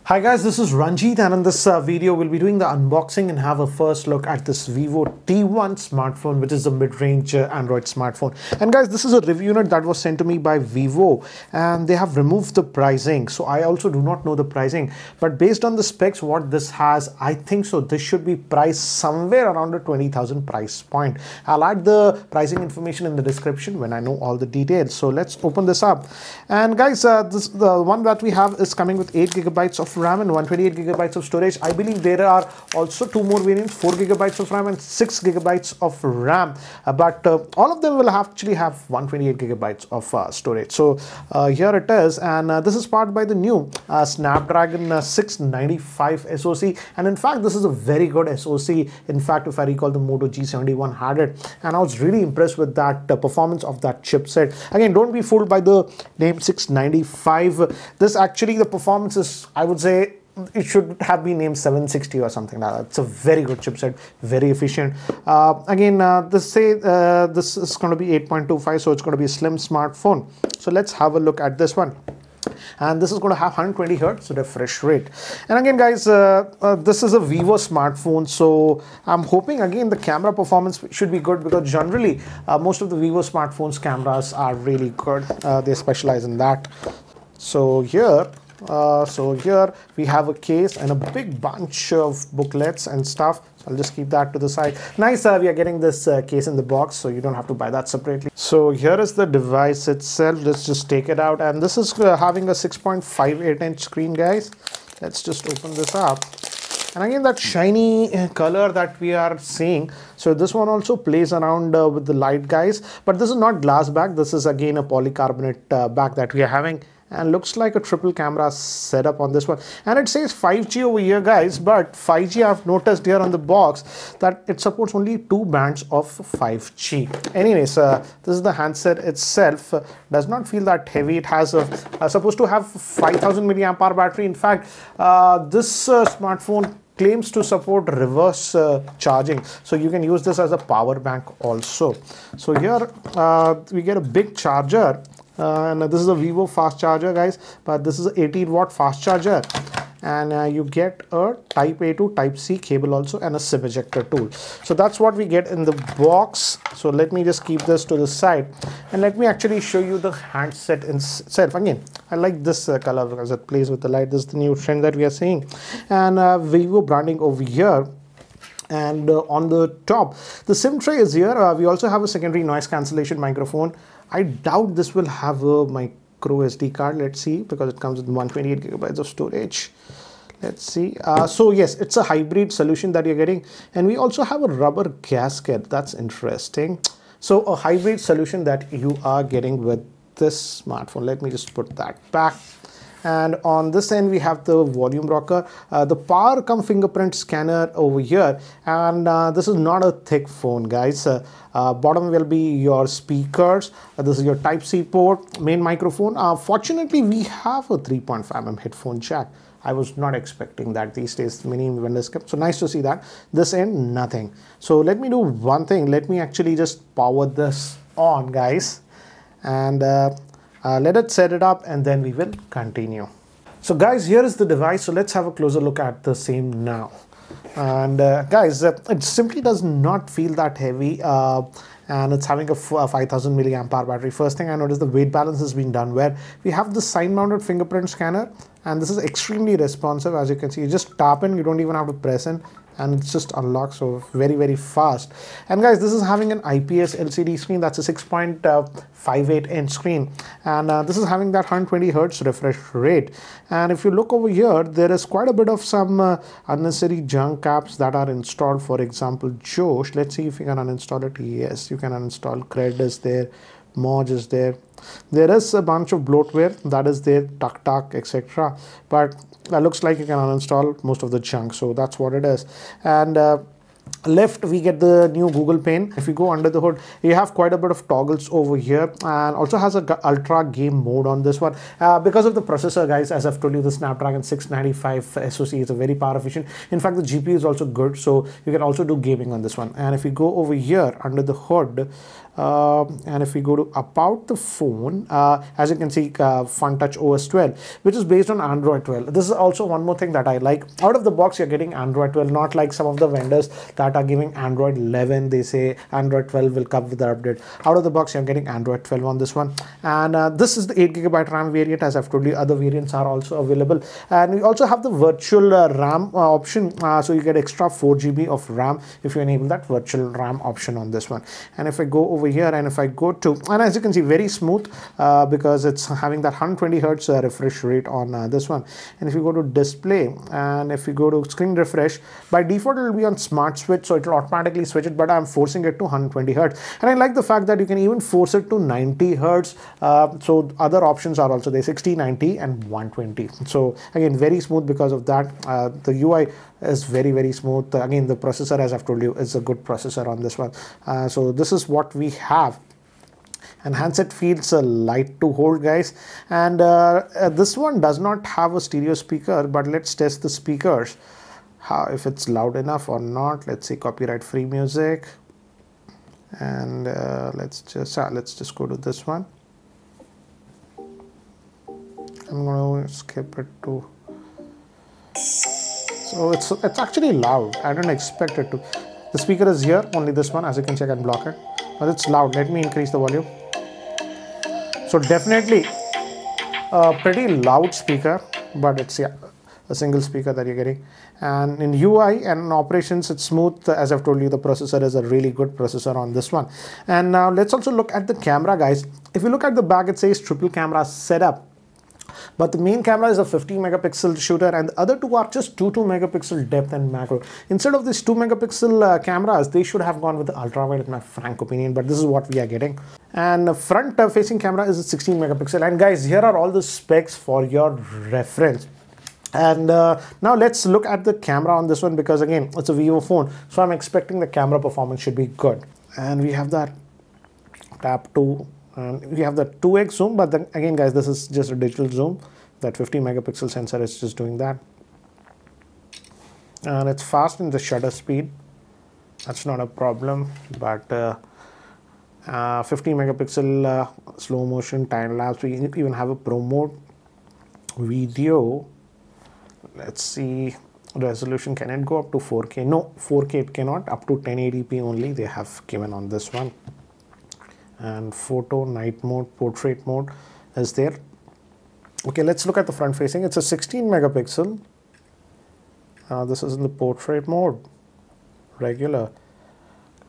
Hi guys, this is Ranjit, and in this video we'll be doing the unboxing and have a first look at this Vivo T1 smartphone, which is a mid-range Android smartphone. And guys, this is a review unit that was sent to me by Vivo, and they have removed the pricing. So I also do not know the pricing, but based on the specs what this has, I think so this should be priced somewhere around the 20,000 price point. I'll add the pricing information in the description when I know all the details. So let's open this up. And guys, the one that we have is coming with 8 gigabytes of RAM and 128 gigabytes of storage. I believe there are also two more variants, 4 gigabytes of RAM and 6 gigabytes of RAM, but all of them will actually have 128 gigabytes of storage. So here it is, and this is powered by the new Snapdragon 695 SoC, and in fact this is a very good SoC. In fact, if I recall, the Moto G71 had it, and I was really impressed with that performance of that chipset. Again, don't be fooled by the name 695. This actually, the performance is, I would say, it should have been named 760 or something like that. It's a very good chipset, very efficient. Again, this is going to be 8.25, so it's going to be a slim smartphone. So let's have a look at this one. And this is going to have 120 Hz refresh rate. And again guys, this is a Vivo smartphone, so I'm hoping again the camera performance should be good, because generally most of the Vivo smartphones cameras are really good. They specialize in that. So here we have a case and a big bunch of booklets and stuff. So I'll just keep that to the side. Nice, we are getting this case in the box, so you don't have to buy that separately. So here is the device itself. Let's just take it out, and this is having a 6.58-inch screen, guys. Let's just open this up. And again, that shiny color that we are seeing, so this one also plays around with the light, guys. But this is not glass back. This is again a polycarbonate back that we are having. And looks like a triple camera setup on this one, and it says 5G over here, guys, but 5G, I've noticed here on the box that it supports only 2 bands of 5G. Anyways, this is the handset itself. Does not feel that heavy. It has supposed to have 5000 milliamp hour battery. In fact, this smartphone claims to support reverse charging, so you can use this as a power bank also. So here we get a big charger. And this is a Vivo fast charger, guys, but this is an 18-watt fast charger, and you get a type A to type C cable also, and a SIM ejector tool. So that's what we get in the box. So let me just keep this to the side, and let me actually show you the handset itself. Again, I like this color because it plays with the light. This is the new trend that we are seeing, and Vivo branding over here. And on the top, the SIM tray is here. We also have a secondary noise cancellation microphone. I doubt this will have a micro SD card. Let's see, because it comes with 128 gigabytes of storage. Let's see. So yes, it's a hybrid solution that you're getting, and we also have a rubber gasket. That's interesting. So a hybrid solution that you are getting with this smartphone. Let me just put that back. And on this end we have the volume rocker, the power cum fingerprint scanner over here, and this is not a thick phone, guys. Bottom will be your speakers. This is your type C port, main microphone. Fortunately, we have a 3.5mm headphone jack. I was not expecting that these days. Many vendors kept, so nice to see that. This end, nothing. So let me do one thing. Let me actually just power this on, guys, and let it set it up, and then we will continue. So guys, here is the device. So let's have a closer look at the same now. And guys, it simply does not feel that heavy, and it's having a 5000 milliamp hour battery. First thing I noticed, the weight balance has been done where we have the side mounted fingerprint scanner, and this is extremely responsive. As you can see, you just tap in, you don't even have to press in, and it's just unlocked, so very, very fast. And guys, this is having an IPS LCD screen. That's a 6.58-inch screen, and this is having that 120 Hz refresh rate. And if you look over here, there is quite a bit of some unnecessary junk apps that are installed. For example, Josh. Let's see if you can uninstall it. Yes, you can uninstall. Cred is there, Moj is there. There is a bunch of bloatware that is there, TukTuk, etc. But looks like you can uninstall most of the junk, so that's what it is. And left we get the new Google pane. If you go under the hood, you have quite a bit of toggles over here, and also has a ultra game mode on this one. Because of the processor, guys, as I've told you, the Snapdragon 695 SoC is a very power efficient. In fact, the GPU is also good, so you can also do gaming on this one. And if you go over here under the hood, And if we go to about the phone, as you can see, Fun Touch OS 12, which is based on Android 12. This is also one more thing that I like. Out of the box, you're getting Android 12, not like some of the vendors that are giving Android 11. They say Android 12 will come with the update. Out of the box, you're getting Android 12 on this one. And this is the 8GB RAM variant. As I've told you, other variants are also available. And we also have the virtual RAM option. So you get extra 4GB of RAM if you enable that virtual RAM option on this one. And if I go over here and if I go to, and as you can see, very smooth because it's having that 120 Hertz refresh rate on this one. And if you go to display and if you go to screen refresh, by default it will be on smart switch, so it will automatically switch it, but I'm forcing it to 120 Hertz. And I like the fact that you can even force it to 90 Hertz. So other options are also there, 60, 90 and 120. So again, very smooth because of that. The UI is very smooth. Again, the processor, as I've told you, is a good processor on this one. So this is what we have. And handset feels light to hold, guys. And this one does not have a stereo speaker, but let's test the speakers, if it's loud enough or not. Let's see, copyright free music. And let's just go to this one. I'm going to skip it to. So it's actually loud. I don't expect it to. The speaker is here, only this one. As you can see, I can block it, but it's loud. Let me increase the volume. So definitely a pretty loud speaker, but it's a single speaker that you're getting. And in UI and in operations, it's smooth. As I've told you, the processor is a really good processor on this one. And now let's also look at the camera, guys. If you look at the back, it says triple camera setup. But the main camera is a 50 megapixel shooter and the other two are just 2 megapixel depth and macro. Instead of these 2 megapixel cameras, they should have gone with the ultra wide in my frank opinion, but this is what we are getting. And the front facing camera is a 16 megapixel. And guys, here are all the specs for your reference. And now let's look at the camera on this one, because again, it's a Vivo phone, so I'm expecting the camera performance should be good. And we have that tap 2. And we have the 2x zoom, but then again, guys, this is just a digital zoom. That 50 megapixel sensor is just doing that. And it's fast in the shutter speed. That's not a problem, but 50 megapixel slow motion time lapse. We even have a pro mode. Video, let's see, resolution, can it go up to 4K? No, 4K it cannot. Up to 1080p only they have given on this one. And photo, night mode, portrait mode is there. Okay, let's look at the front facing. It's a 16 megapixel. This is in the portrait mode, regular.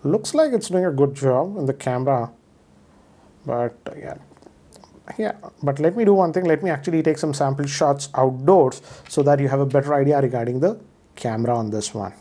Looks like it's doing a good job in the camera, but yeah, but let me do one thing. Let me actually take some sample shots outdoors so that you have a better idea regarding the camera on this one.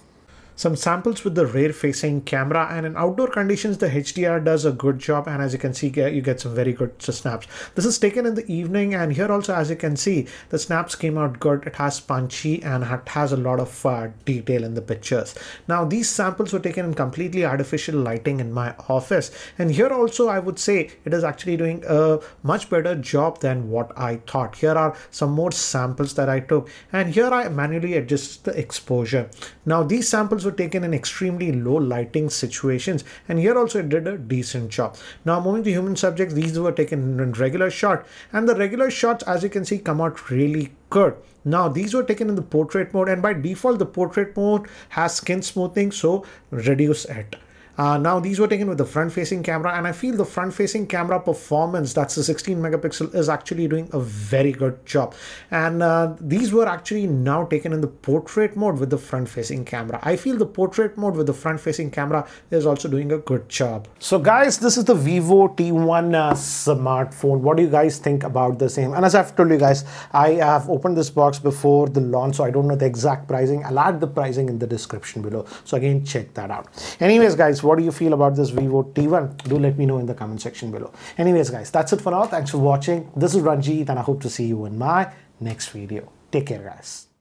Some samples with the rear facing camera, and in outdoor conditions the HDR does a good job, and as you can see, you get some very good snaps. This is taken in the evening, and here also, as you can see, the snaps came out good. It has punchy and it has a lot of detail in the pictures. Now these samples were taken in completely artificial lighting in my office, and here also I would say it is actually doing a much better job than what I thought. Here are some more samples that I took, and here I manually adjust the exposure. Now these samples were taken in extremely low lighting situations, and here also it did a decent job. Now moving to human subjects, these were taken in regular shot, and the regular shots, as you can see, come out really good. Now these were taken in the portrait mode, and by default the portrait mode has skin smoothing, so reduce it. Now these were taken with the front facing camera, and I feel the front facing camera performance, that's the 16 megapixel, is actually doing a very good job. And these were actually now taken in the portrait mode with the front facing camera. I feel the portrait mode with the front facing camera is also doing a good job. So guys, this is the Vivo T1 smartphone. What do you guys think about the same? And as I've told you guys, I have opened this box before the launch, so I don't know the exact pricing. I'll add the pricing in the description below, so again, check that out. Anyways guys, what do you feel about this Vivo T1? Do let me know in the comment section below. Anyways guys, that's it for now. Thanks for watching. This is Ranjit, and I hope to see you in my next video. Take care guys.